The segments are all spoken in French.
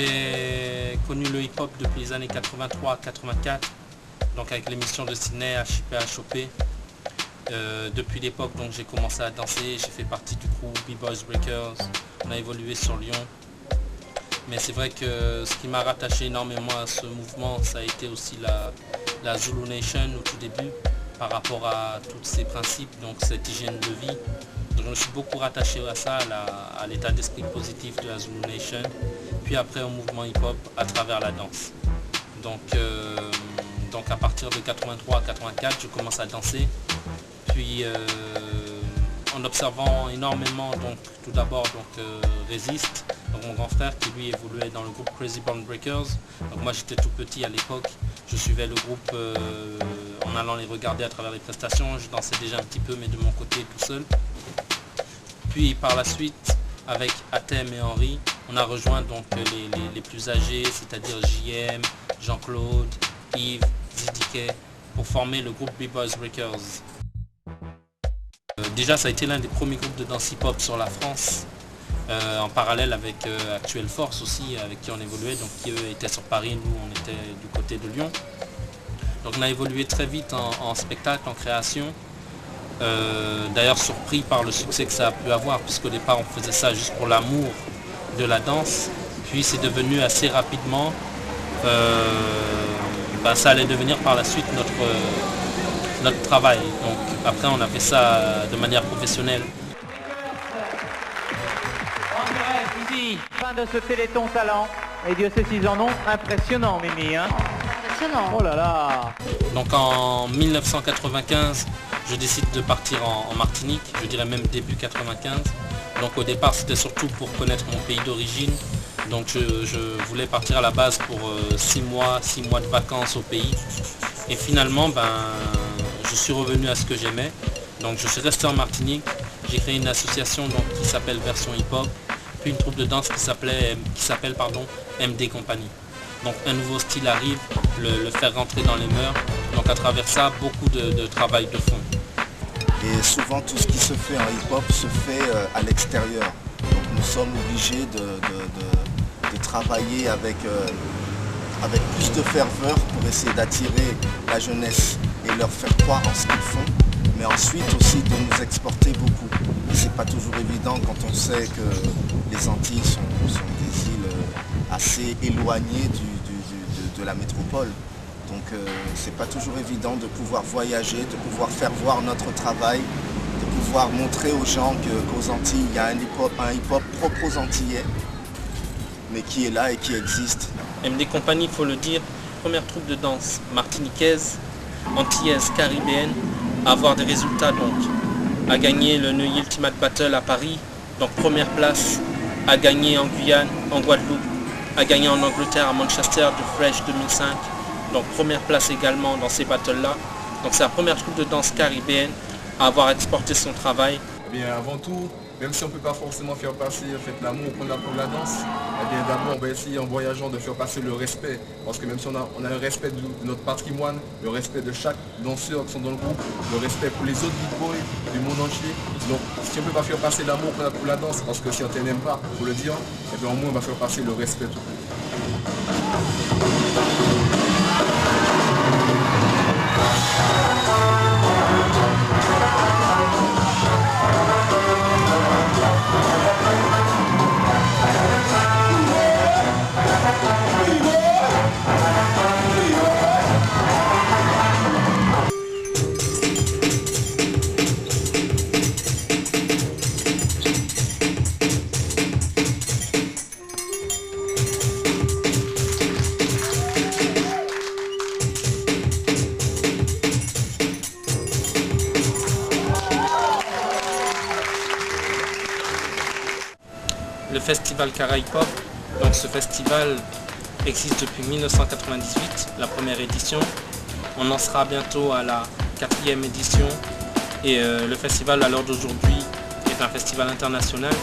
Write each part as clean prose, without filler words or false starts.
J'ai connu le hip-hop depuis les années 83-84, donc avec l'émission de Sydney HIP-HOP. Depuis l'époque, donc j'ai commencé à danser, j'ai fait partie du groupe B-Boys Breakers, on a évolué sur Lyon. Mais c'est vrai que ce qui m'a rattaché énormément à ce mouvement, ça a été aussi la Zulu Nation au tout début, par rapport à tous ces principes, donc cette hygiène de vie. Donc je me suis beaucoup rattaché à ça, à l'état d'esprit positif de la Zulu Nation, puis après au mouvement hip-hop à travers la danse. Donc à partir de 83-84, je commence à danser. Puis en observant énormément, donc tout d'abord Resist, donc mon grand frère qui lui évoluait dans le groupe Crazy Brown Breakers. Donc moi j'étais tout petit à l'époque, je suivais le groupe en allant les regarder à travers les prestations, je dansais déjà un petit peu mais de mon côté tout seul. Puis par la suite avec Atem et Henri, on a rejoint donc les plus âgés, c'est-à-dire JM, Jean-Claude, Yves, ZDK, pour former le groupe B-Boys Breakers. Déjà ça a été l'un des premiers groupes de danse hip-hop sur la France, en parallèle avec Actuelle Force aussi, avec qui on évoluait, donc qui eux étaient sur Paris, nous on était du côté de Lyon. Donc on a évolué très vite en spectacle, en création, d'ailleurs surpris par le succès que ça a pu avoir, puisqu'au départ on faisait ça juste pour l'amour de la danse, puis c'est devenu assez rapidement, ça allait devenir par la suite notre travail. Donc après on a fait ça de manière professionnelle. Ici, fin de ce Téléthon Talent. Et Dieu sait s'ils en ont. Impressionnant, Mimi. Hein, impressionnant. Oh là là. Donc en 1995, je décide de partir en Martinique, je dirais même début 95. Donc au départ c'était surtout pour connaître mon pays d'origine. Donc je voulais partir à la base pour 6 mois de vacances au pays. Et finalement je suis revenu à ce que j'aimais. Donc je suis resté en Martinique, j'ai créé une association qui s'appelle Version Hip Hop, puis une troupe de danse qui s'appelle MD Company. Donc un nouveau style arrive, le faire rentrer dans les mœurs. Donc à travers ça, beaucoup de travail de fond. Et souvent tout ce qui se fait en hip-hop se fait à l'extérieur. Donc nous sommes obligés de travailler avec plus de ferveur pour essayer d'attirer la jeunesse et leur faire croire en ce qu'ils font, mais ensuite aussi de nous exporter beaucoup. Et c'est pas toujours évident quand on sait que les Antilles sont des îles assez éloignées de la métropole. Donc c'est pas toujours évident de pouvoir voyager, de pouvoir faire voir notre travail, de pouvoir montrer aux gens qu'aux Antilles, il y a un hip-hop propre aux Antillais, mais qui est là et qui existe. MD Company, il faut le dire, première troupe de danse martiniquaise, antillaise, caribéenne, à avoir des résultats donc, à gagner le Neuilly Ultimate Battle à Paris, donc première place, à gagner en Guyane, en Guadeloupe, à gagner en Angleterre, à Manchester, de Fresh 2005, donc première place également dans ces battles-là. Donc c'est la première troupe de danse caribéenne à avoir exporté son travail. Eh bien, avant tout, même si on ne peut pas forcément faire passer l'amour qu'on a pour la danse, eh bien d'abord on va essayer en voyageant de faire passer le respect. Parce que même si on a un respect de notre patrimoine, le respect de chaque danseur qui sont dans le groupe, le respect pour les autres big boys du monde entier. Donc si on ne peut pas faire passer l'amour qu'on a pour la danse, parce que si on ne t'aime pas, il faut le dire, eh bien au moins on va faire passer le respect tout court. Le festival Cara Hip Hop, donc ce festival existe depuis 1998, la première édition. On en sera bientôt à la 4e édition et le festival à l'heure d'aujourd'hui est un festival international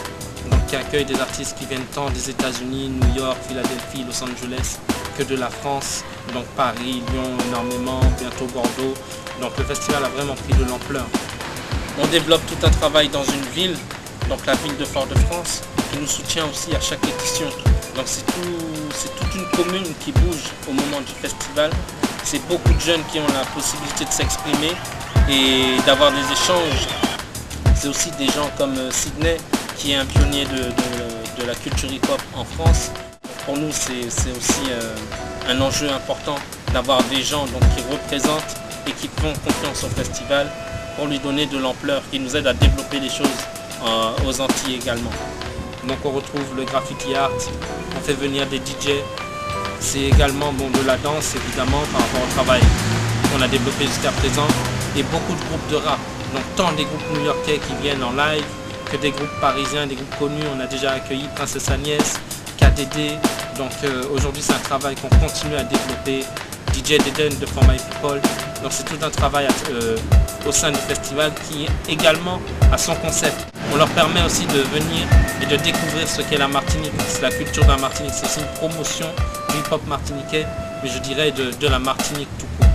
donc, qui accueille des artistes qui viennent tant des États-Unis, New York, Philadelphie, Los Angeles que de la France, donc Paris, Lyon énormément, bientôt Bordeaux. Donc le festival a vraiment pris de l'ampleur. On développe tout un travail dans une ville, donc la ville de Fort-de-France, qui nous soutient aussi à chaque édition. Donc c'est toute une commune qui bouge au moment du festival. C'est beaucoup de jeunes qui ont la possibilité de s'exprimer et d'avoir des échanges. C'est aussi des gens comme Sydney, qui est un pionnier de la culture hip-hop en France. Pour nous, c'est aussi un enjeu important d'avoir des gens donc, qui représentent et qui font confiance au festival pour lui donner de l'ampleur, qui nous aident à développer les choses aux Antilles également. Donc on retrouve le graffiti art, on fait venir des DJ. C'est également de la danse évidemment par rapport au travail qu'on a développé jusqu'à présent et beaucoup de groupes de rap. Donc tant des groupes new-yorkais qui viennent en live que des groupes parisiens, des groupes connus. On a déjà accueilli Princesse Agnès, KDD. Donc aujourd'hui c'est un travail qu'on continue à développer. DJ Deden de For My People. Donc c'est tout un travail au sein du festival qui également a son concept. On leur permet aussi de venir et de découvrir ce qu'est la Martinique, c'est la culture de la Martinique. C'est aussi une promotion du hip-hop martiniquais, mais je dirais de la Martinique tout court.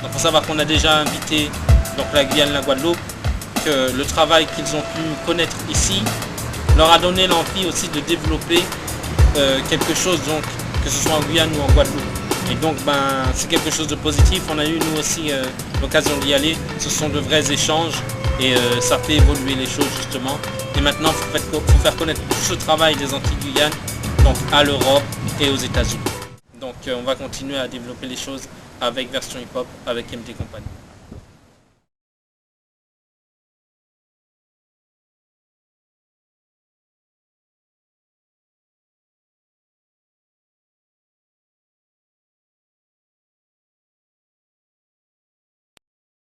Donc il faut savoir qu'on a déjà invité donc, la Guyane, la Guadeloupe, que le travail qu'ils ont pu connaître ici leur a donné l'envie aussi de développer quelque chose, donc, que ce soit en Guyane ou en Guadeloupe. Et donc c'est quelque chose de positif. On a eu nous aussi l'occasion d'y aller. Ce sont de vrais échanges et ça fait évoluer les choses justement. Et maintenant il faut faire connaître tout ce travail des Antilles-Guyane donc à l'Europe et aux États-Unis. Donc on va continuer à développer les choses avec Version Hip Hop, avec MD Company.